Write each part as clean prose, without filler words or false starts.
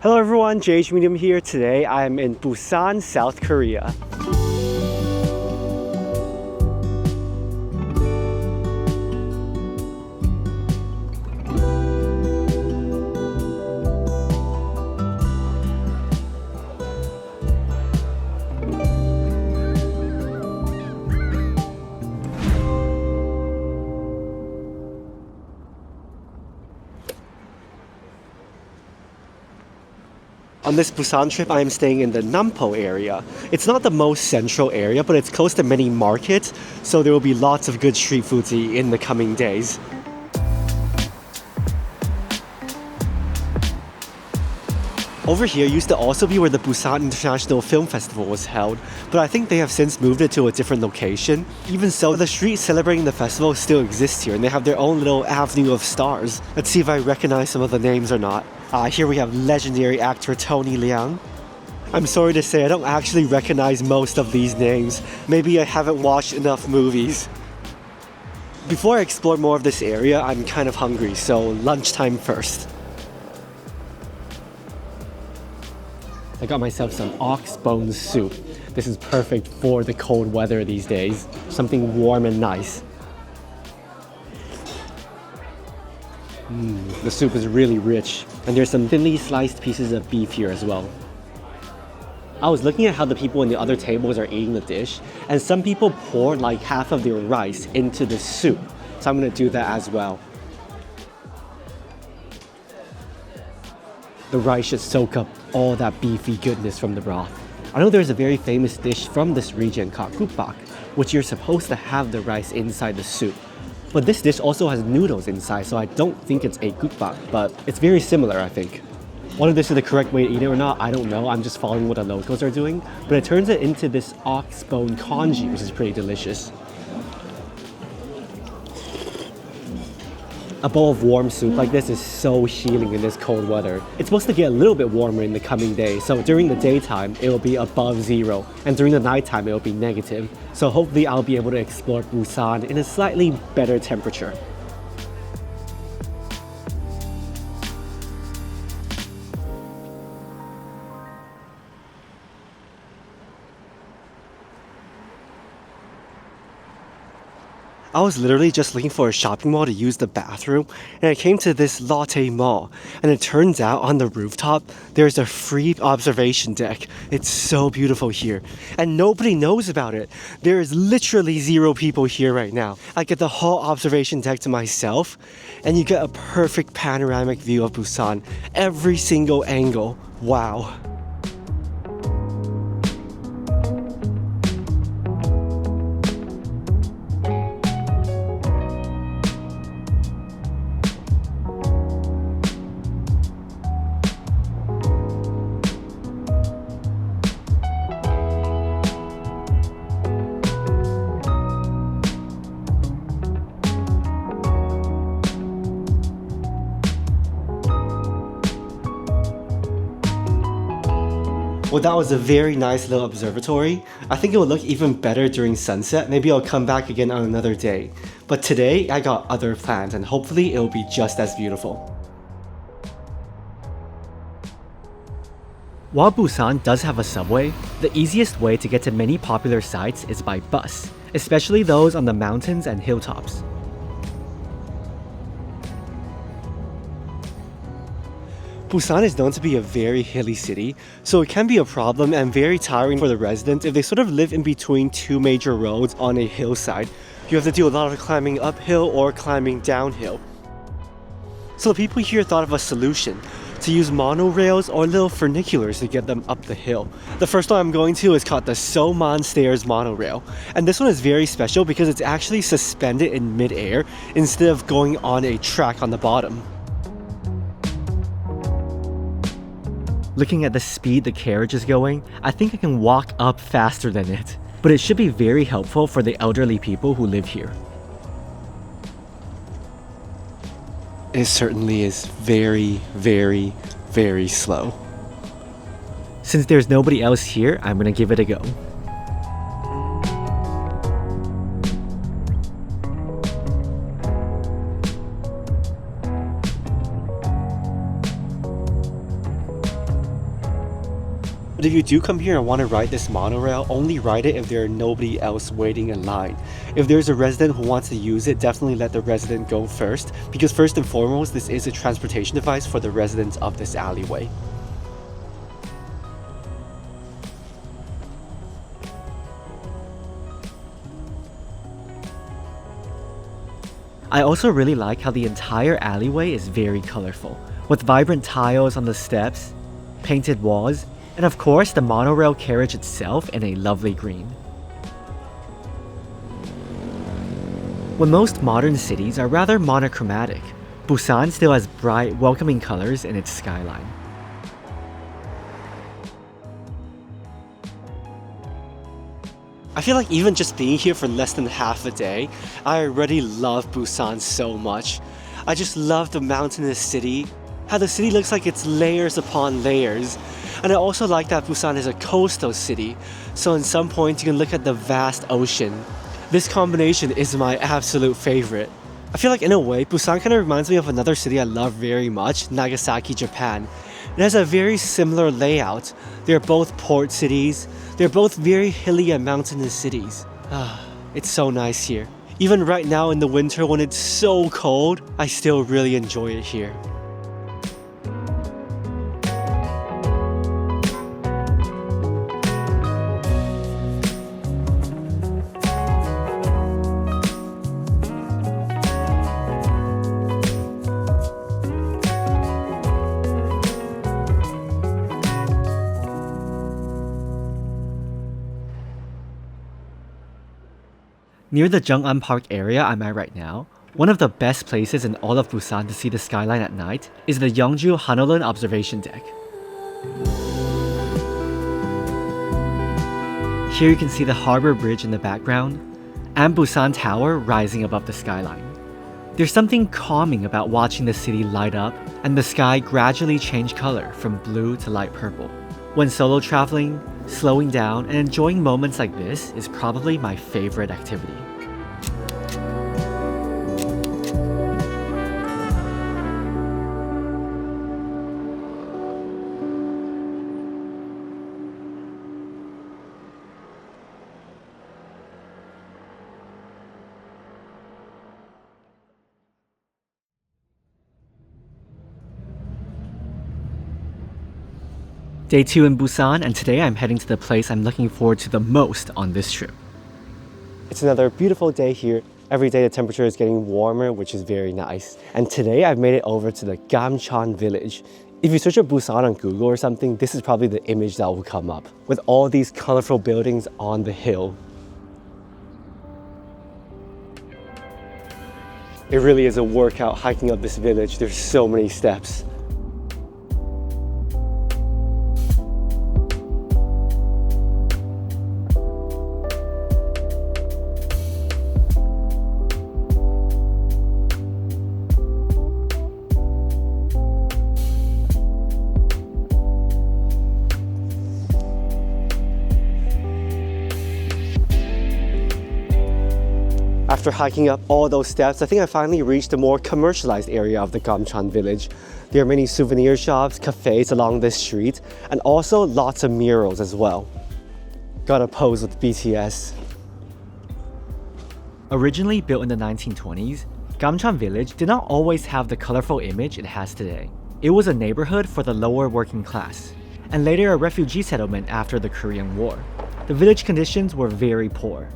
Hello everyone, JH Medium here. Today I'm in Busan, South Korea. On this Busan trip, I am staying in the Nampo area. It's not the most central area, but it's close to many markets, so there will be lots of good street food to eat in the coming days. Over here used to also be where the Busan International Film Festival was held, but I think they have since moved it to a different location. Even so, the street celebrating the festival still exists here, and they have their own little avenue of stars. Let's see if I recognize some of the names or not. Here we have legendary actor Tony Leung. I'm sorry to say I don't actually recognize most of these names. Maybe I haven't watched enough movies. Before I explore more of this area, I'm kind of hungry, so lunchtime first. I got myself some ox bone soup. This is perfect for the cold weather these days. Something warm and nice. The soup is really rich, and there's some thinly sliced pieces of beef here as well. I was looking at how the people in the other tables are eating the dish, and some people pour like half of their rice into the soup. So I'm gonna do that as well. The rice should soak up all that beefy goodness from the broth. I know there's a very famous dish from this region called gukbak, which you're supposed to have the rice inside the soup. But this dish also has noodles inside, so I don't think it's a gukbak, but it's very similar, I think. Whether this is the correct way to eat it or not, I don't know. I'm just following what the locals are doing. But it turns it into this ox bone congee, which is pretty delicious. A bowl of warm soup like this is so healing in this cold weather. It's supposed to get a little bit warmer in the coming days, so during the daytime it will be above zero, and during the nighttime it will be negative. So hopefully I'll be able to explore Busan in a slightly better temperature. I was literally just looking for a shopping mall to use the bathroom, and I came to this Lotte Mall, and it turns out on the rooftop there's a free observation deck. It's so beautiful here, and nobody knows about it. There is literally 0 people here right now. I get the whole observation deck to myself, and you get a perfect panoramic view of Busan, every single angle. Wow. Well, that was a very nice little observatory. I think it will look even better during sunset. Maybe I'll come back again on another day. But today, I got other plans, and hopefully it will be just as beautiful. While Busan does have a subway, the easiest way to get to many popular sites is by bus, especially those on the mountains and hilltops. Busan is known to be a very hilly city, so it can be a problem and very tiring for the residents if they sort of live in between 2 major roads on a hillside. You have to do a lot of climbing uphill or climbing downhill. So the people here thought of a solution to use monorails or little funiculars to get them up the hill. The first one I'm going to is called the Somang Stairs monorail, and this one is very special because it's actually suspended in mid-air instead of going on a track on the bottom. Looking at the speed the carriage is going, I think I can walk up faster than it. But it should be very helpful for the elderly people who live here. It certainly is very, very, very slow. Since there's nobody else here, I'm gonna give it a go. But if you do come here and want to ride this monorail, only ride it if there are nobody else waiting in line. If there's a resident who wants to use it, definitely let the resident go first, because first and foremost, this is a transportation device for the residents of this alleyway. I also really like how the entire alleyway is very colorful, with vibrant tiles on the steps, painted walls, and of course the monorail carriage itself in a lovely green. When most modern cities are rather monochromatic, Busan still has bright, welcoming colors in its skyline. I feel like even just being here for less than half a day, I already love Busan so much. I just love the mountainous city, how the city looks like it's layers upon layers. And I also like that Busan is a coastal city, so in some points you can look at the vast ocean. This combination is my absolute favorite. I feel like in a way, Busan kind of reminds me of another city I love very much, Nagasaki, Japan. It has a very similar layout. They're both port cities. They're both very hilly and mountainous cities. It's so nice here. Even right now in the winter when it's so cold, I still really enjoy it here. Near the Jeongan Park area I'm at right now, one of the best places in all of Busan to see the skyline at night is the Yeongju Haneulnun observation deck. Here you can see the harbor bridge in the background and Busan Tower rising above the skyline. There's something calming about watching the city light up and the sky gradually change color from blue to light purple. When solo traveling, slowing down and enjoying moments like this is probably my favorite activity. Day 2 in Busan, and today I'm heading to the place I'm looking forward to the most on this trip. It's another beautiful day here. Every day the temperature is getting warmer, which is very nice. And today I've made it over to the Gamcheon Village. If you search up Busan on Google or something, this is probably the image that will come up, with all these colorful buildings on the hill. It really is a workout hiking up this village. There's so many steps. After hiking up all those steps, I think I finally reached the more commercialized area of the Gamcheon Village. There are many souvenir shops, cafes along this street, and also lots of murals as well. Gotta pose with BTS. Originally built in the 1920s, Gamcheon Village did not always have the colorful image it has today. It was a neighborhood for the lower working class, and later a refugee settlement after the Korean War. The village conditions were very poor.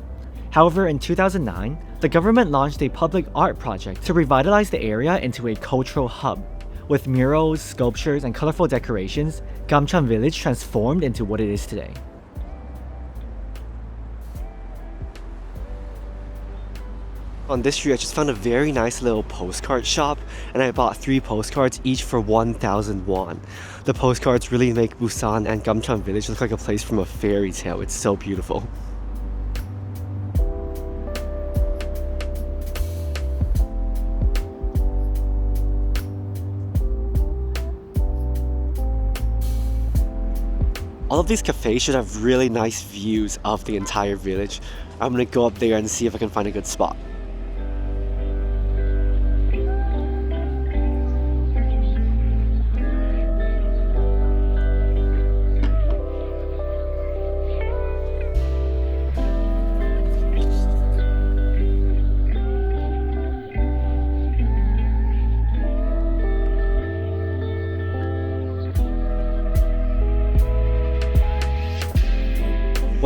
However, in 2009, the government launched a public art project to revitalize the area into a cultural hub. With murals, sculptures, and colorful decorations, Gamcheon Village transformed into what it is today. On this street, I just found a very nice little postcard shop, and I bought 3 postcards, each for 1,000 won. The postcards really make Busan and Gamcheon Village look like a place from a fairy tale. It's so beautiful. All of these cafes should have really nice views of the entire village. I'm gonna go up there and see if I can find a good spot.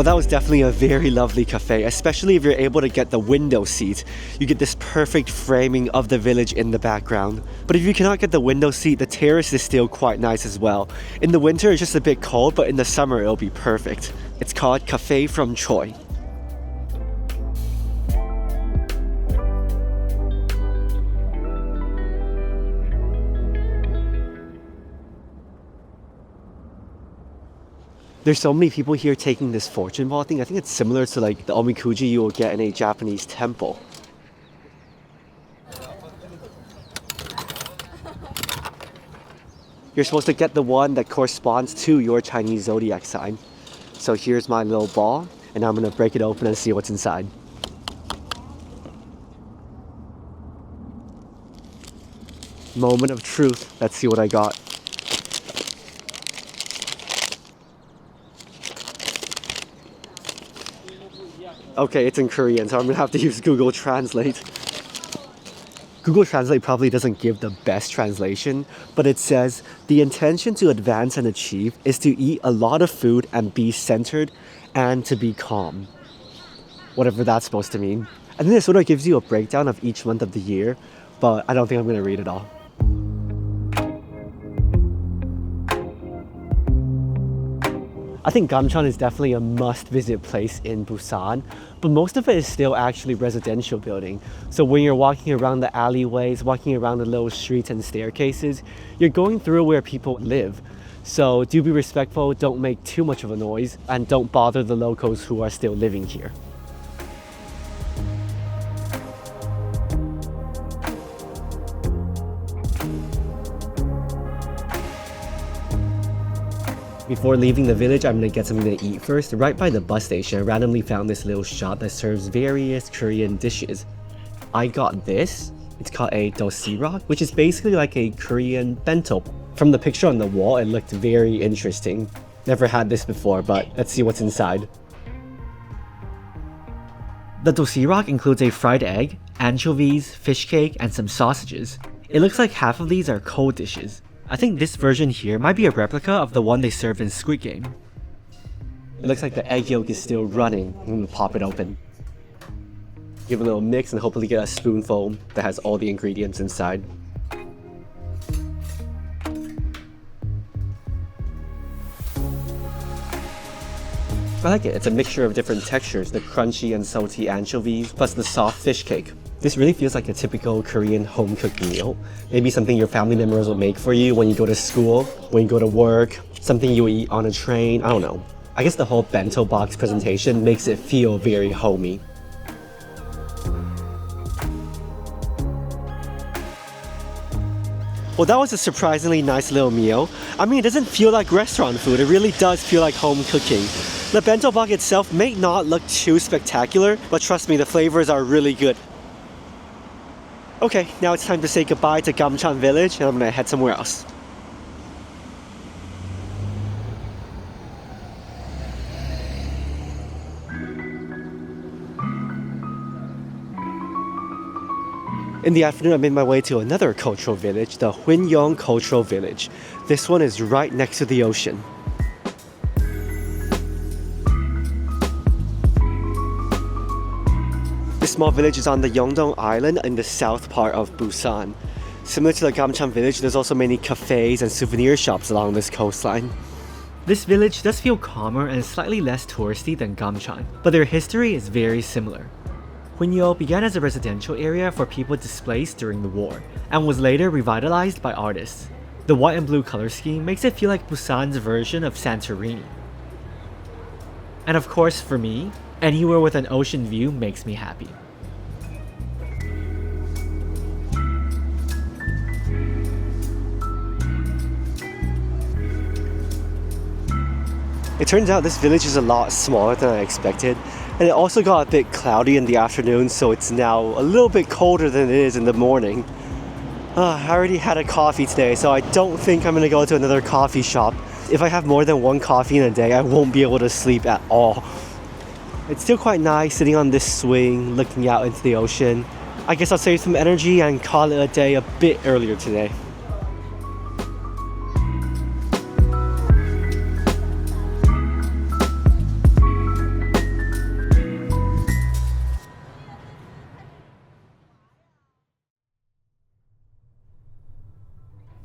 Well, that was definitely a very lovely cafe, especially if you're able to get the window seat. You get this perfect framing of the village in the background. But if you cannot get the window seat, the terrace is still quite nice as well. In the winter, it's just a bit cold, but in the summer, it'll be perfect. It's called Cafe from Choi. There's so many people here taking this fortune vaulting. I think it's similar to like the omikuji you will get in a Japanese temple. You're supposed to get the one that corresponds to your Chinese zodiac sign. So here's my little ball, and I'm gonna break it open and see what's inside. Moment of truth. Let's see what I got. Okay, it's in Korean, so I'm gonna have to use Google Translate. Google Translate probably doesn't give the best translation, but it says, the intention to advance and achieve is to eat a lot of food and be centered and to be calm. Whatever that's supposed to mean. And then it sort of gives you a breakdown of each month of the year, but I don't think I'm gonna read it all. I think Gamcheon is definitely a must-visit place in Busan, but most of it is still actually residential building. So when you're walking around the alleyways, walking around the little streets and staircases, you're going through where people live. So do be respectful, don't make too much of a noise, and don't bother the locals who are still living here. Before leaving the village, I'm gonna get something to eat first. Right by the bus station, I randomly found this little shop that serves various Korean dishes. I got this. It's called a dosirak, which is basically like a Korean bento. From the picture on the wall, it looked very interesting. Never had this before, but let's see what's inside. The dosirak includes a fried egg, anchovies, fish cake, and some sausages. It looks like half of these are cold dishes. I think this version here might be a replica of the one they served in Squid Game. It looks like the egg yolk is still running. I'm gonna pop it open. Give it a little mix and hopefully get a spoonful that has all the ingredients inside. I like it. It's a mixture of different textures, the crunchy and salty anchovies, plus the soft fish cake. This really feels like a typical Korean home-cooked meal. Maybe something your family members will make for you when you go to school, when you go to work, something you eat on a train, I don't know. I guess the whole bento box presentation makes it feel very homey. Well, that was a surprisingly nice little meal. I mean, it doesn't feel like restaurant food, it really does feel like home cooking. The bento box itself may not look too spectacular, but trust me, the flavors are really good. Okay, now it's time to say goodbye to Gamcheon Village, and I'm gonna head somewhere else. In the afternoon, I made my way to another cultural village, the Huinnyeoul Cultural Village. This one is right next to the ocean. This small village is on the Yeongju Island in the south part of Busan. Similar to the Gamcheon Village, there's also many cafes and souvenir shops along this coastline. This village does feel calmer and slightly less touristy than Gamcheon, but their history is very similar. Huinnyeoul began as a residential area for people displaced during the war, and was later revitalized by artists. The white and blue color scheme makes it feel like Busan's version of Santorini. And of course, for me, anywhere with an ocean view makes me happy. It turns out this village is a lot smaller than I expected, and it also got a bit cloudy in the afternoon, so it's now a little bit colder than it is in the morning. I already had a coffee today, so I don't think I'm gonna go to another coffee shop. If I have more than one coffee in a day, I won't be able to sleep at all. It's still quite nice sitting on this swing, looking out into the ocean. I guess I'll save some energy and call it a day a bit earlier today.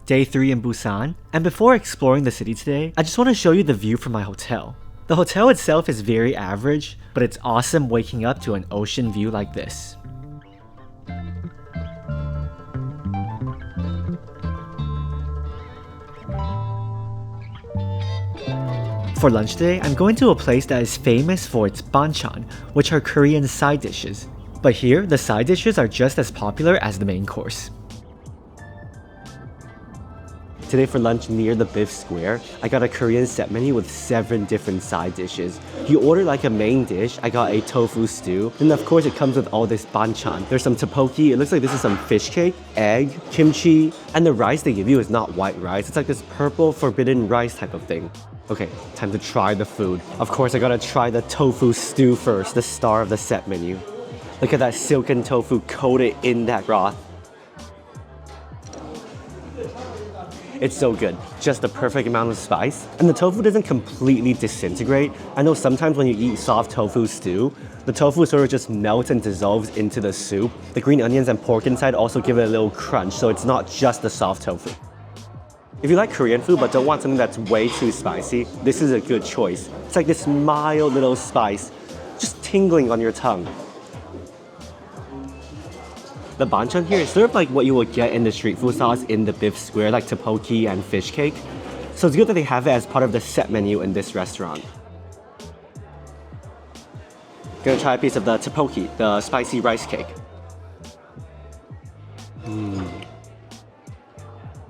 Day 3 in Busan, and before exploring the city today, I just want to show you the view from my hotel. The hotel itself is very average, but it's awesome waking up to an ocean view like this. For lunch today, I'm going to a place that is famous for its banchan, which are Korean side dishes. But here, the side dishes are just as popular as the main course. Today for lunch near the BIFF Square, I got a Korean set menu with 7 different side dishes. You order like a main dish, I got a tofu stew, and of course it comes with all this banchan. There's some tteokbokki, it looks like this is some fish cake, egg, kimchi, and the rice they give you is not white rice, it's like this purple forbidden rice type of thing. Okay, time to try the food. Of course I gotta try the tofu stew first, the star of the set menu. Look at that silken tofu coated in that broth. It's so good, just the perfect amount of spice. And the tofu doesn't completely disintegrate. I know sometimes when you eat soft tofu stew, the tofu sort of just melts and dissolves into the soup. The green onions and pork inside also give it a little crunch, so it's not just the soft tofu. If you like Korean food but don't want something that's way too spicy, this is a good choice. It's like this mild little spice, just tingling on your tongue. The banchan here is sort of like what you would get in the street food stalls in the BIFF Square, like tteokbokki and fish cake. So it's good that they have it as part of the set menu in this restaurant. Gonna try a piece of the tteokbokki, the spicy rice cake.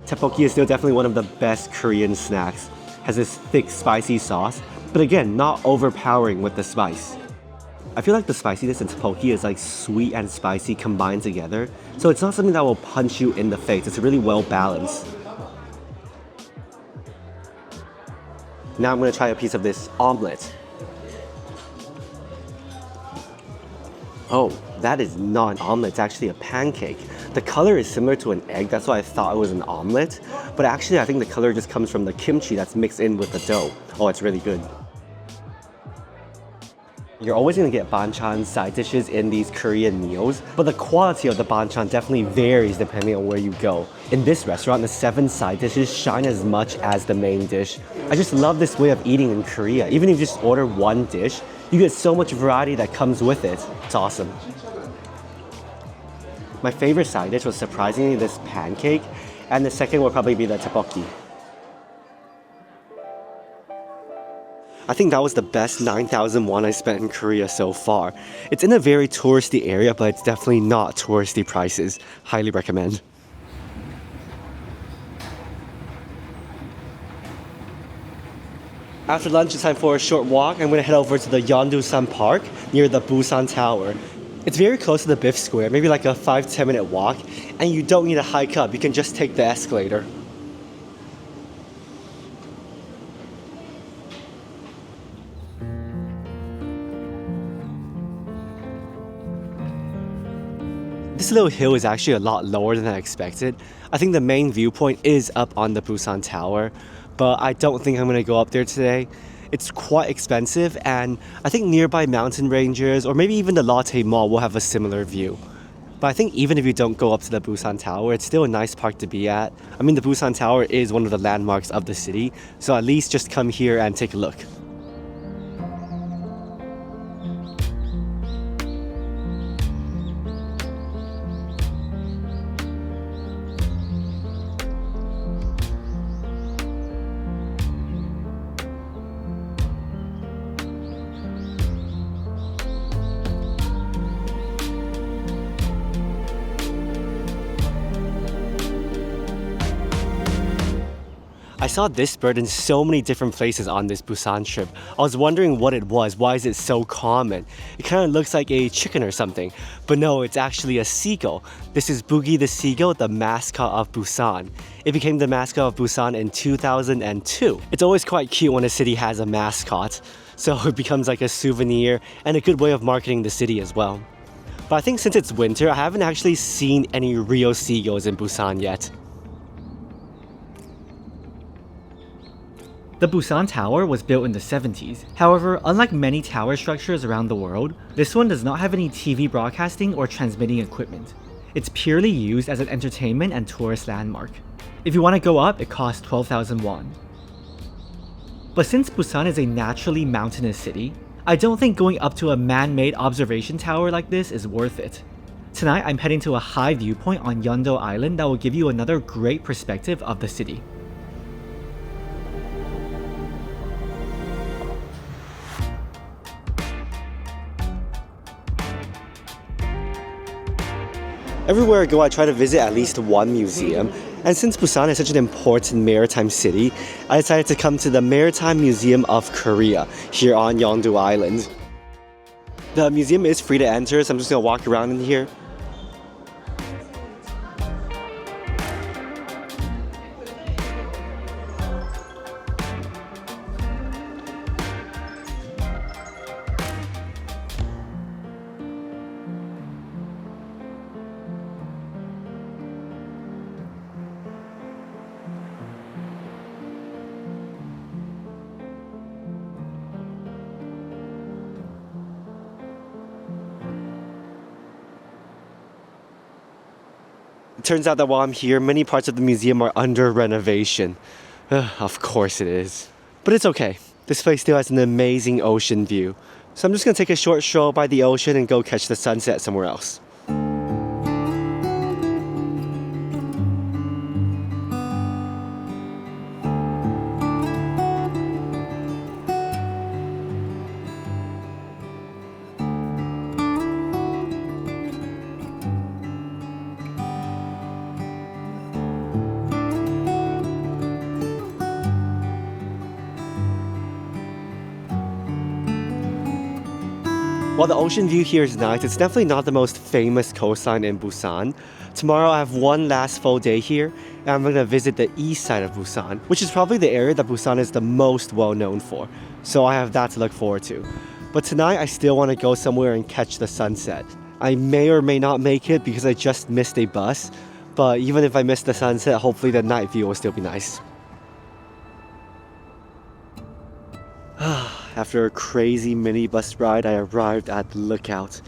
Tteokbokki is still definitely one of the best Korean snacks. Has this thick spicy sauce, but again, not overpowering with the spice. I feel like the spiciness in tteokbokki is like sweet and spicy combined together, so it's not something that will punch you in the face, it's really well balanced. Now I'm gonna try a piece of this omelet. Oh, that is not an omelet, it's actually a pancake. The color is similar to an egg, that's why I thought it was an omelet, but actually I think the color just comes from the kimchi that's mixed in with the dough. Oh, it's really good. You're always going to get banchan side dishes in these Korean meals, but the quality of the banchan definitely varies depending on where you go. In this restaurant, the 7 side dishes shine as much as the main dish. I just love this way of eating in Korea. Even if you just order one dish, you get so much variety that comes with it. It's awesome. My favorite side dish was surprisingly this pancake, and the second will probably be the tteokbokki. I think that was the best 9,000 won I spent in Korea so far. It's in a very touristy area, but it's definitely not touristy prices. Highly recommend. After lunch, it's time for a short walk. I'm going to head over to the Yongdusan Park near the Busan Tower. It's very close to the BIFF Square, maybe like a 5-10 minute walk, and you don't need to hike up, you can just take the escalator. This little hill is actually a lot lower than I expected. I think the main viewpoint is up on the Busan Tower, but I don't think I'm going to go up there today. It's quite expensive, and I think nearby mountain ranges or maybe even the Lotte Mall will have a similar view. But I think even if you don't go up to the Busan Tower, it's still a nice park to be at. I mean, the Busan Tower is one of the landmarks of the city, so at least just come here and take a look. I saw this bird in so many different places on this Busan trip. I was wondering what it was, why is it so common? It kind of looks like a chicken or something, but no, it's actually a seagull. This is Boogie the seagull, the mascot of Busan. It became the mascot of Busan in 2002. It's always quite cute when a city has a mascot, so it becomes like a souvenir and a good way of marketing the city as well. But I think since it's winter, I haven't actually seen any real seagulls in Busan yet. The Busan Tower was built in the 70s. However, unlike many tower structures around the world, this one does not have any TV broadcasting or transmitting equipment. It's purely used as an entertainment and tourist landmark. If you want to go up, it costs 12,000 won. But since Busan is a naturally mountainous city, I don't think going up to a man-made observation tower like this is worth it. Tonight, I'm heading to a high viewpoint on Yeongju Island that will give you another great perspective of the city. Everywhere I go, I try to visit at least one museum. And since Busan is such an important maritime city, I decided to come to the Maritime Museum of Korea here on Yeongju Island. The museum is free to enter, so I'm just gonna walk around in here. It turns out that while I'm here, many parts of the museum are under renovation. Of course it is. But it's okay. This place still has an amazing ocean view. So I'm just gonna take a short stroll by the ocean and go catch the sunset somewhere else. While the ocean view here is nice, it's definitely not the most famous coastline in Busan. Tomorrow I have one last full day here, and I'm going to visit the east side of Busan, which is probably the area that Busan is the most well known for. So I have that to look forward to. But tonight I still want to go somewhere and catch the sunset. I may or may not make it because I just missed a bus, but even if I miss the sunset, hopefully the night view will still be nice. After a crazy minibus ride, I arrived at the lookout.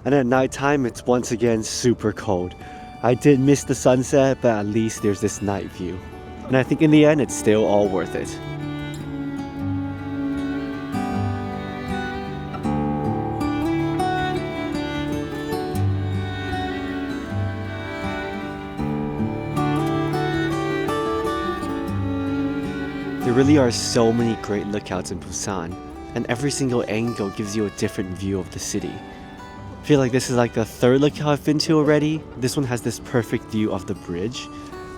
And at nighttime, it's once again super cold. I did miss the sunset, but at least there's this night view. And I think in the end, it's still all worth it. There really are so many great lookouts in Busan, and every single angle gives you a different view of the city. I feel like this is like the third lookout I've been to already. This one has this perfect view of the bridge.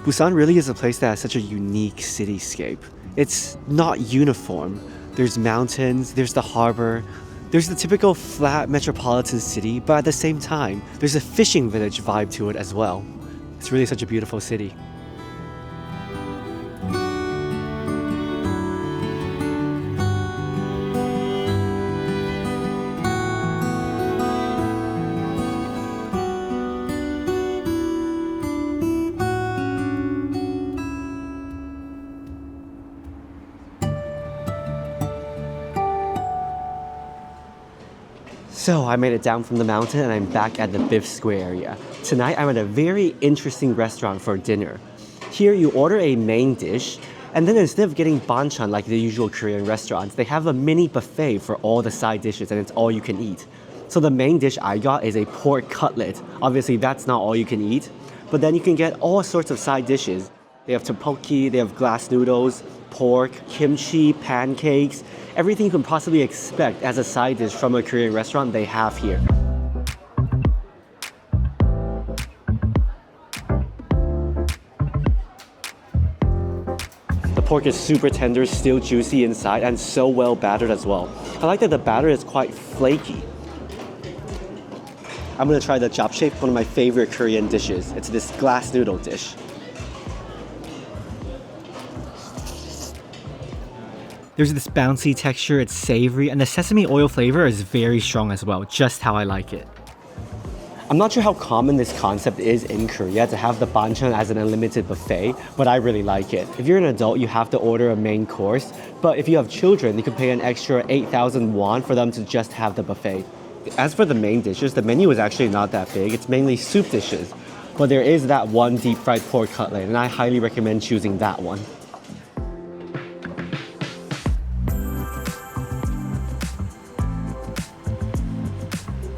Busan really is a place that has such a unique cityscape. It's not uniform. There's mountains, there's the harbor, there's the typical flat metropolitan city, but at the same time, there's a fishing village vibe to it as well. It's really such a beautiful city. So I made it down from the mountain and I'm back at the BIFF Square area. Tonight I'm at a very interesting restaurant for dinner. Here you order a main dish, and then instead of getting banchan like the usual Korean restaurants, they have a mini buffet for all the side dishes and it's all you can eat. So the main dish I got is a pork cutlet. Obviously that's not all you can eat, but then you can get all sorts of side dishes. They have tteokbokki, they have glass noodles, pork, kimchi, pancakes, everything you can possibly expect as a side dish from a Korean restaurant they have here. The pork is super tender, still juicy inside, and so well battered as well. I like that the batter is quite flaky. I'm gonna try the japchae, one of my favorite Korean dishes. It's this glass noodle dish. There's this bouncy texture, it's savory, and the sesame oil flavor is very strong as well, just how I like it. I'm not sure how common this concept is in Korea to have the banchan as an unlimited buffet, but I really like it. If you're an adult, you have to order a main course, but if you have children, you can pay an extra 8,000 won for them to just have the buffet. As for the main dishes, the menu is actually not that big. It's mainly soup dishes. but there is that one deep fried pork cutlet, and I highly recommend choosing that one.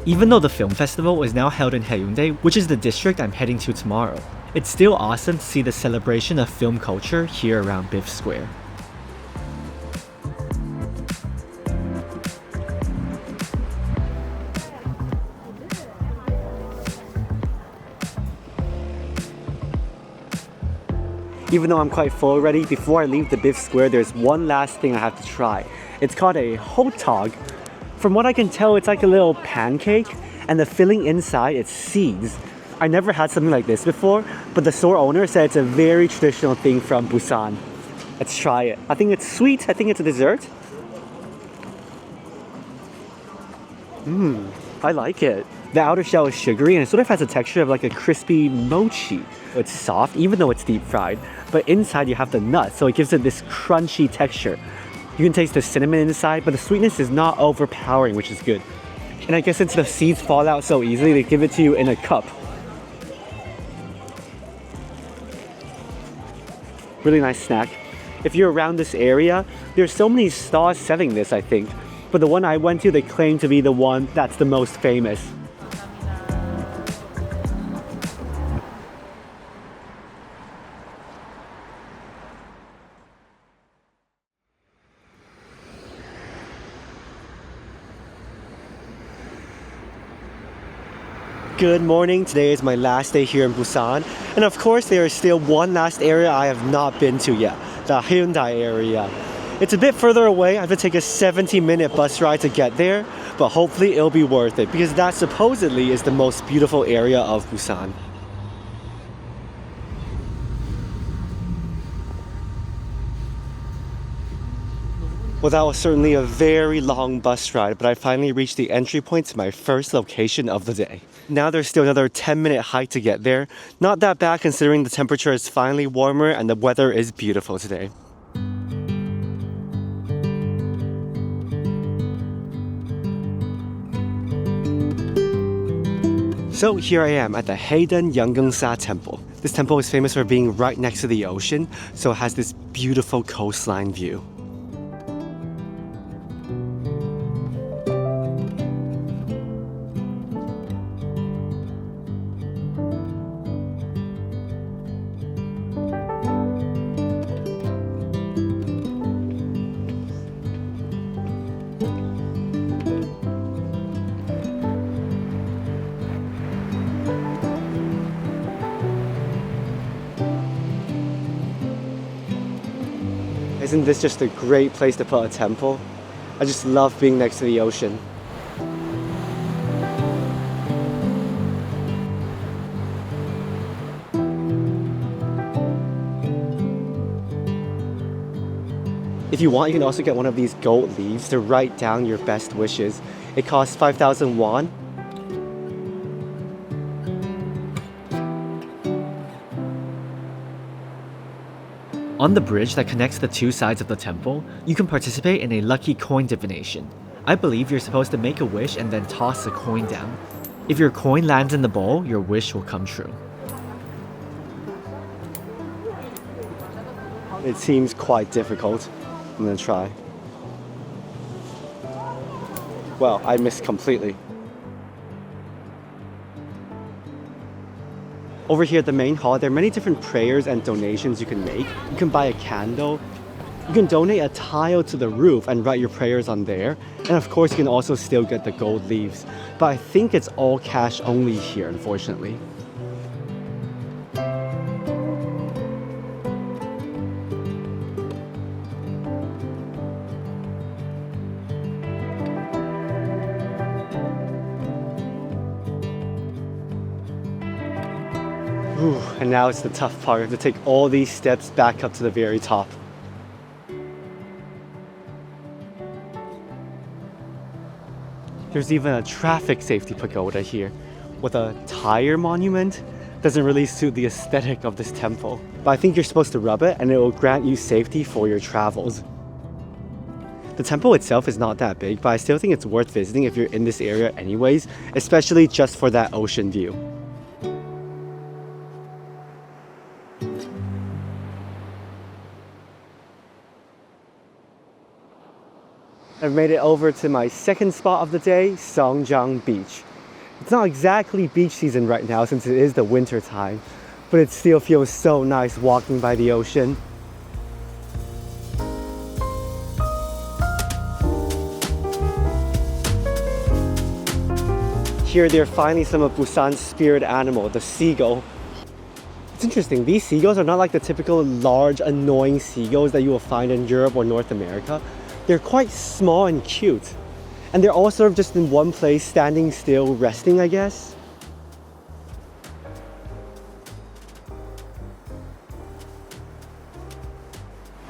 Even though the film festival is now held in Haeundae, which is the district I'm heading to tomorrow, it's still awesome to see the celebration of film culture here around BIFF Square. Even though I'm quite full already, before I leave the BIFF Square, there's one last thing I have to try. It's called a hotdog. From what I can tell, it's like a little pancake, and the filling inside, it's seeds. I never had something like this before, but the store owner said it's a very traditional thing from Busan. Let's try it. I think it's sweet. I think it's a dessert. I like it. The outer shell is sugary and it sort of has a texture of like a crispy mochi. It's soft, even though it's deep fried, but inside you have the nuts, so it gives it this crunchy texture. You can taste the cinnamon inside, but the sweetness is not overpowering, which is good. And I guess since the seeds fall out so easily, they give it to you in a cup. Really nice snack. If you're around this area, there's so many stalls selling this, I think. But the one I went to, they claim to be the one that's the most famous. Good morning. Today is my last day here in Busan. And of course, there is still one last area I have not been to yet, the Haeundae area. It's a bit further away. I have to take a 70-minute bus ride to get there, but hopefully it'll be worth it because that supposedly is the most beautiful area of Busan. Well, that was certainly a very long bus ride, but I finally reached the entry point to my first location of the day. Now there's still another 10-minute hike to get there. Not that bad considering the temperature is finally warmer and the weather is beautiful today. So here I am at the Haedong Yonggungsa temple. This temple is famous for being right next to the ocean, so it has this beautiful coastline view. Isn't this just a great place to put a temple? I just love being next to the ocean. If you want, you can also get one of these gold leaves to write down your best wishes. It costs 5,000 won. On the bridge that connects the two sides of the temple, you can participate in a lucky coin divination. I believe you're supposed to make a wish and then toss a coin down. If your coin lands in the bowl, your wish will come true. It seems quite difficult. I'm gonna try. Well, I missed completely. Over here at the main hall, there are many different prayers and donations you can make. You can buy a candle. You can donate a tile to the roof and write your prayers on there. And of course, you can also still get the gold leaves. But I think it's all cash only here, unfortunately. And now it's the tough part. You have to take all these steps back up to the very top. There's even a traffic safety pagoda here with a tire monument. Doesn't really suit the aesthetic of this temple. But I think you're supposed to rub it and it will grant you safety for your travels. The temple itself is not that big, but I still think it's worth visiting if you're in this area anyways, especially just for that ocean view. I've made it over to my second spot of the day, Songjeong Beach. It's not exactly beach season right now since it is the winter time, but it still feels so nice walking by the ocean. Here they're finding some of Busan's spirit animal, the seagull. It's interesting, these seagulls are not like the typical large, annoying seagulls that you will find in Europe or North America. They're quite small and cute. And they're all sort of just in one place, standing still, resting, I guess.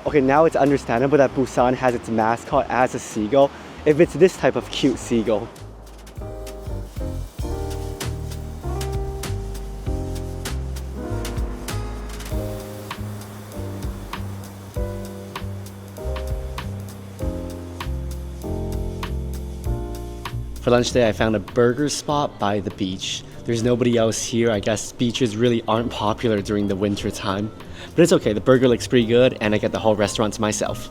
Okay, now it's understandable that Busan has its mascot as a seagull, if it's this type of cute seagull. For lunch today, I found a burger spot by the beach. There's nobody else here. I guess beaches really aren't popular during the winter time. But it's okay, the burger looks pretty good and I get the whole restaurant to myself.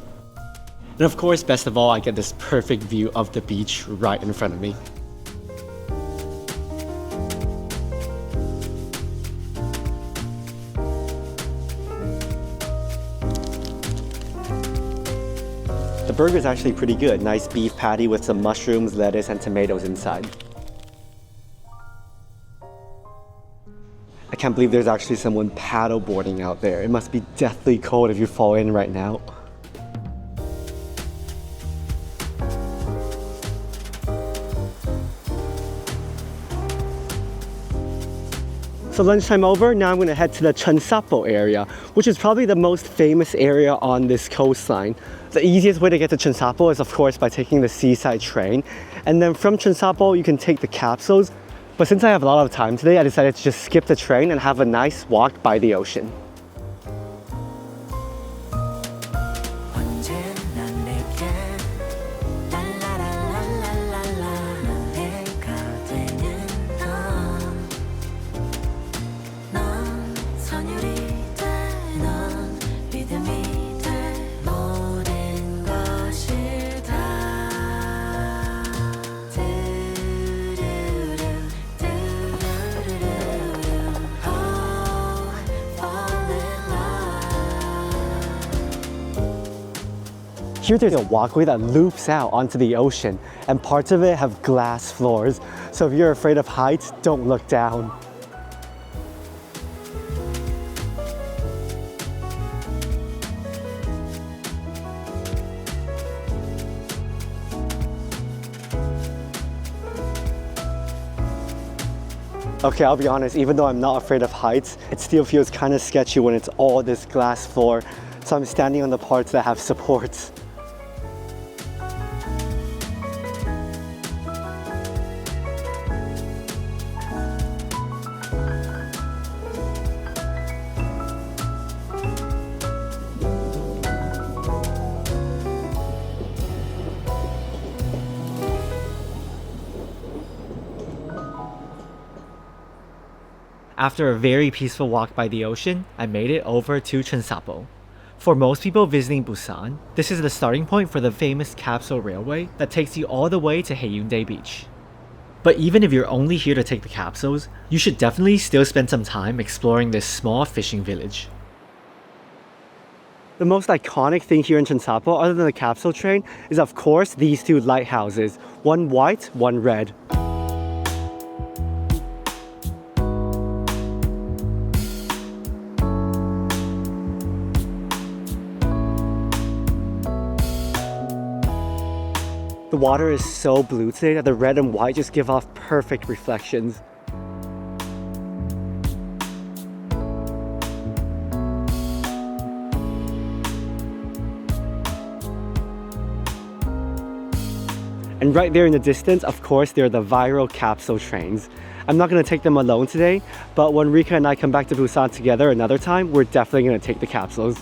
And of course, best of all, I get this perfect view of the beach right in front of me. The burger is actually pretty good. Nice beef patty with some mushrooms, lettuce, and tomatoes inside. I can't believe there's actually someone paddle boarding out there. It must be deathly cold if you fall in right now. So lunchtime over, now I'm going to head to the Cheongsapo area, which is probably the most famous area on this coastline. The easiest way to get to Cheongsapo is of course by taking the seaside train. And then from Cheongsapo you can take the capsules. But since I have a lot of time today, I decided to just skip the train and have a nice walk by the ocean. Here there's a walkway that loops out onto the ocean, and parts of it have glass floors. So if you're afraid of heights, don't look down. Okay, I'll be honest, even though I'm not afraid of heights, it still feels kind of sketchy when it's all this glass floor. So I'm standing on the parts that have supports. After a very peaceful walk by the ocean, I made it over to Cheongsapo. For most people visiting Busan, this is the starting point for the famous capsule railway that takes you all the way to Haeundae Beach. But even if you're only here to take the capsules, you should definitely still spend some time exploring this small fishing village. The most iconic thing here in Cheongsapo, other than the capsule train, is of course these two lighthouses, one white, one red. The water is so blue today that the red and white just give off perfect reflections. And right there in the distance, of course, there are the viral capsule trains. I'm not going to take them alone today, but when Rika and I come back to Busan together another time, we're definitely going to take the capsules.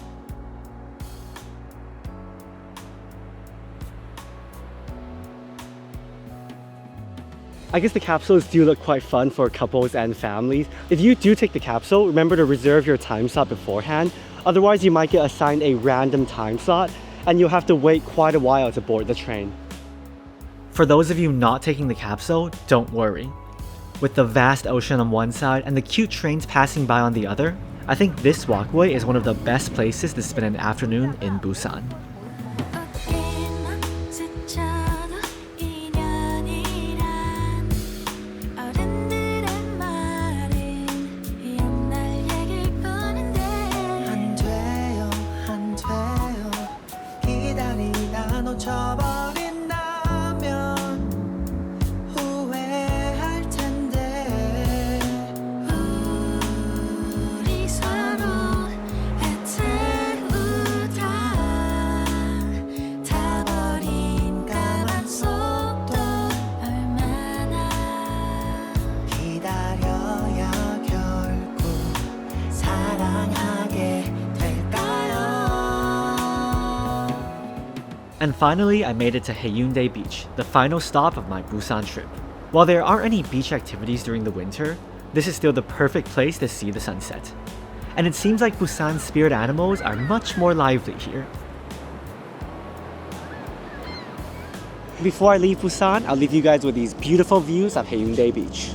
I guess the capsules do look quite fun for couples and families. If you do take the capsule, remember to reserve your time slot beforehand. Otherwise, you might get assigned a random time slot and you'll have to wait quite a while to board the train. For those of you not taking the capsule, don't worry. With the vast ocean on one side and the cute trains passing by on the other, I think this walkway is one of the best places to spend an afternoon in Busan. And finally, I made it to Haeundae Beach, the final stop of my Busan trip. While there aren't any beach activities during the winter, this is still the perfect place to see the sunset. And it seems like Busan's spirit animals are much more lively here. Before I leave Busan, I'll leave you guys with these beautiful views of Haeundae Beach.